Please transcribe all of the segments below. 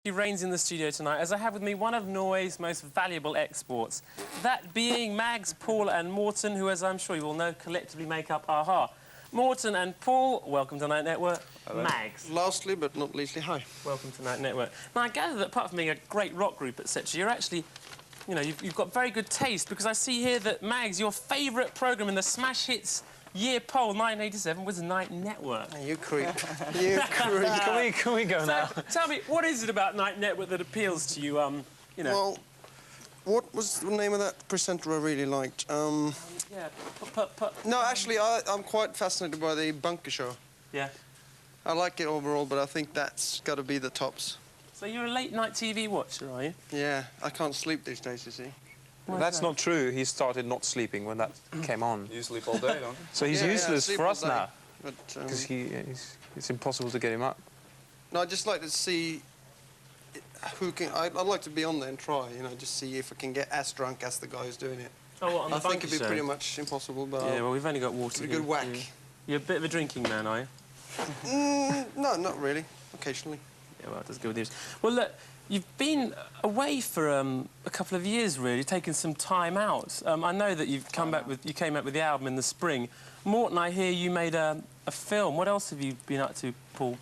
He reigns in the studio tonight, as I have with me one of Norway's most valuable exports. That being Mags, Paul and Morten, who, as I'm sure you all know, collectively make up AHA. Morten and Paul, welcome to Night Network. Hello. Mags. Lastly, but not leastly, hi. Welcome to Night Network. Now, I gather that apart from being a great rock group, etc., you're actually, you know, you've got very good taste, because I see here that, Mags, your favourite programme in the Smash Hits year poll, 1987, was Night Network. You creep. You creep. Can we go now? Tell me, what is it about Night Network that appeals to you, you know? Well, what was the name of that presenter I really liked? Yeah, No, actually, I'm quite fascinated by the Bunker Show. Yeah. I like it overall, but I think that's got to be the tops. So you're a late-night TV watcher, are you? Yeah, I can't sleep these days, you see. That's not true. He started not sleeping when that came on. You sleep all day, don't you? So he's useless for us now. Because it's impossible to get him up. No, I'd just like to see who can... I'd like to be on there and try, you know, just see if I can get as drunk as the guy who's doing it. Oh, what, on the I think Bunker it'd be show? pretty much impossible, but... Yeah, well, we've only got water. It's a good whack. You're a bit of a drinking man, are you? No, not really. Occasionally. Yeah, well, that's good news. Well, look, you've been away for a couple of years, really, taking some time out. I know that you came out with the album in the spring. Morten, I hear you made a film. What else have you been up to, Paul?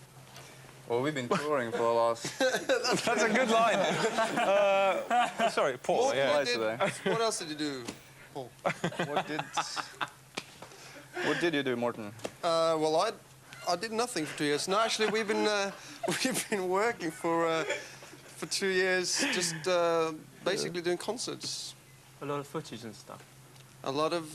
Well, we've been touring for the last... That's a good line. Sorry, Paul. What, Yeah. what else did you do, Paul? What did you do, Morten? Well, I did nothing for 2 years. No, actually, we've been working for 2 years, just basically doing concerts. A lot of footage and stuff. A lot of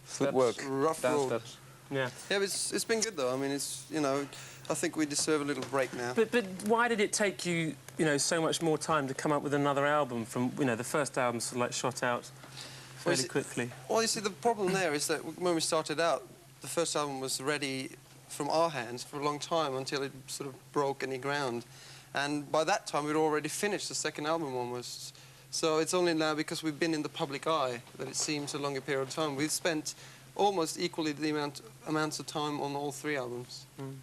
Footwork. rough Dance road. steps. Yeah, it's been good though. I mean, it's, you know, I think we deserve a little break now. But why did it take you, you know, so much more time to come up with another album from, you know, the first album sort of like shot out fairly quickly? Well, you see, the problem there is that when we started out, the first album was ready from our hands for a long time until it sort of broke any ground. And by that time, we'd already finished the second album almost. So it's only now, because we've been in the public eye, that it seems a longer period of time. We've spent almost equally the amounts of time on all three albums. Mm.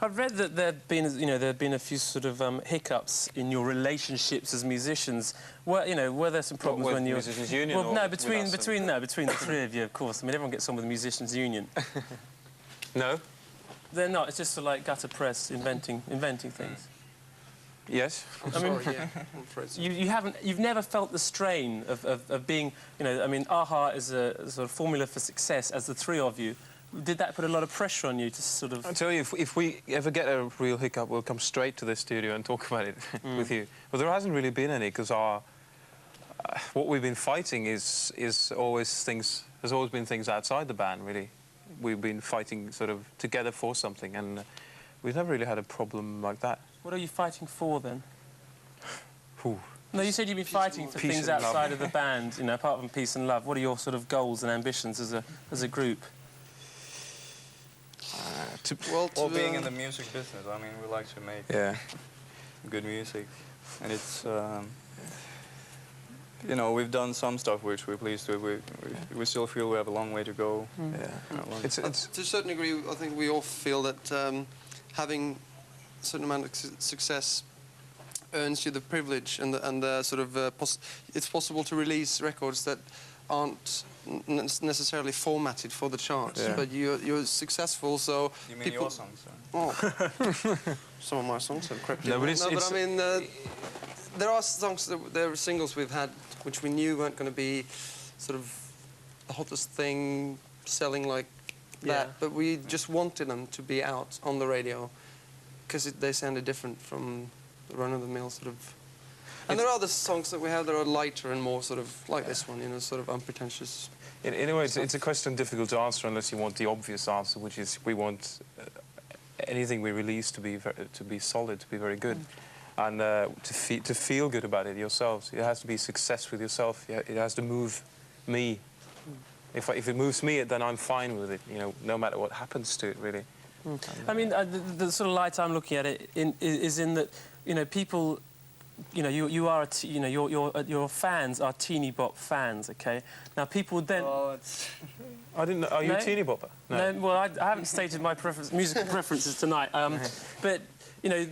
I've read that there've been a few sort of hiccups in your relationships as musicians. Were there some problems when you were... Musicians Union? Well, no, between the three of you, of course. I mean, everyone gets on with the Musicians Union. No. They're not. It's just sort of like gutter press, inventing things. Yes. I'm sorry, yeah. I'm afraid so. You've never felt the strain of being, you know, I mean, AHA is a sort of formula for success as the three of you. Did that put a lot of pressure on you to sort of... I'll tell you, if we ever get a real hiccup, we'll come straight to the studio and talk about it with you. But there hasn't really been any, because what we've been fighting is always things... There's always been things outside the band, really. We've been fighting sort of together for something, and we've never really had a problem like that. What are you fighting for, then? Ooh. No, you said you've been fighting for things outside of the band, you know, apart from peace and love. What are your sort of goals and ambitions as a group? Well, being in the music business, I mean, we like to make good music. And it's, you know, we've done some stuff which we're pleased with. We still feel we have a long way to go. Yeah. To a certain degree, I think we all feel that having a certain amount of success earns you the privilege and the sort of... it's possible to release records that aren't necessarily formatted for the charts, but you're successful, so... You mean people... your songs? Oh. Some of my songs have crept in. No, but I mean, there are songs, there are singles we've had which we knew weren't going to be sort of the hottest thing, selling like that, but we just wanted them to be out on the radio because they sounded different from the run-of-the-mill sort of... And there are other songs that we have that are lighter and more sort of like this one, you know, sort of unpretentious. In a way, it's a question difficult to answer unless you want the obvious answer, which is we want anything we release to be solid, to be very good, and to feel good about it yourselves. It has to be success with yourself. It has to move me. If it moves me, then I'm fine with it. You know, no matter what happens to it, really. I mean, the sort of light I'm looking at it is in that, you know, people. You know, your fans are teeny bop fans, okay? Now people then... Oh, it's... I didn't know. Are you a teeny bopper? No, well, I haven't stated my musical preferences tonight. But, you know,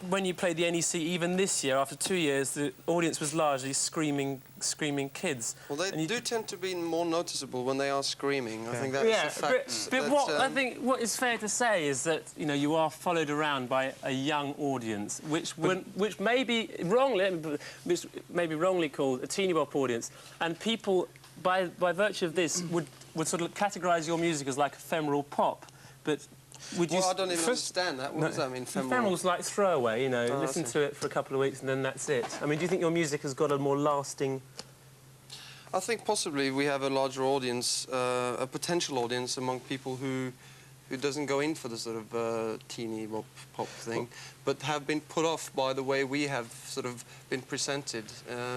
when you played the NEC, even this year, after 2 years, the audience was largely screaming kids. Well, they do tend to be more noticeable when they are screaming. I think that's a fact. But what I think what is fair to say is that you are followed around by a young audience, which may be wrongly called a teeny bop audience, and people by virtue of this would sort of categorise your music as like ephemeral pop, but. Well, I don't even understand that. What does that mean, ephemeral? Ephemeral's like throwaway, listen to it for a couple of weeks and then that's it. I mean, do you think your music has got a more lasting... I think possibly we have a larger audience, a potential audience among people who doesn't go in for the sort of teeny pop thing, but have been put off by the way we have sort of been presented.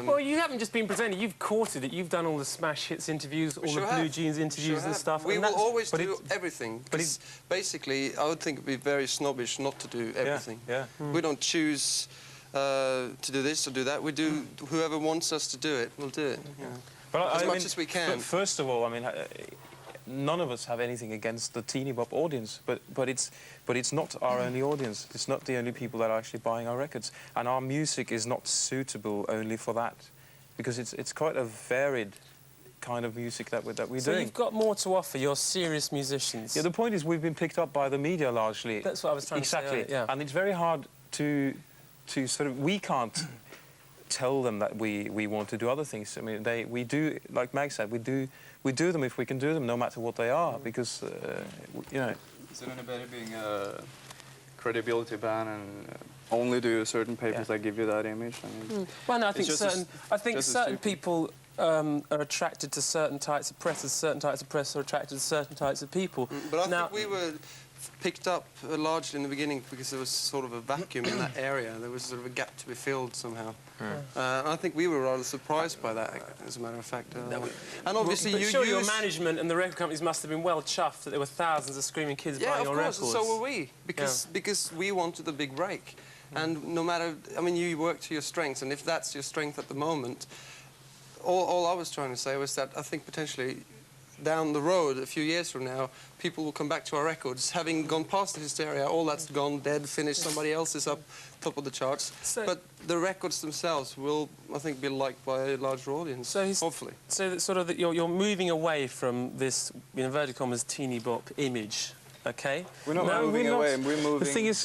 Well, you haven't just been presented, you've courted it. You've done all the Smash Hits interviews, all the Blue Jeans interviews and stuff. We will always do everything, because basically I would think it would be very snobbish not to do everything. We don't choose to do this or do that. We do, whoever wants us to do it, we'll do it. As much as we can. First of all, I mean, none of us have anything against the teeny bop audience, but it's not our only audience. It's not the only people that are actually buying our records, and our music is not suitable only for that, because it's quite a varied kind of music that we're doing. So you've got more to offer. You're serious musicians. Yeah, the point is we've been picked up by the media largely. That's what I was trying to say. Exactly, and it's very hard to sort of, we can't tell them that we want to do other things. I mean, we do, like Mag said, we do them if we can do them, no matter what they are, because, Is it any better being a credibility band and only do certain papers that give you that image? I mean, well, no, I think certain people are attracted to certain types of press, and certain types of press are attracted to certain types of people. But I think we were picked up largely in the beginning because there was sort of a vacuum in that area. There was sort of a gap to be filled somehow. I think we were rather surprised by that, as a matter of fact. And obviously, your management and the record companies must have been well chuffed that there were thousands of screaming kids buying your records. Yeah, of course, so were we, because we wanted the big break. And no matter, I mean, you work to your strengths, and if that's your strength at the moment, all I was trying to say was that I think potentially down the road, a few years from now, people will come back to our records, having gone past the hysteria, all that's gone, dead, finished, somebody else is up top of the charts. But the records themselves will, I think, be liked by a larger audience, hopefully. So that sort of you're moving away from this, in inverted commas, teeny bop image, okay? We're not moving away, we're moving... The thing is,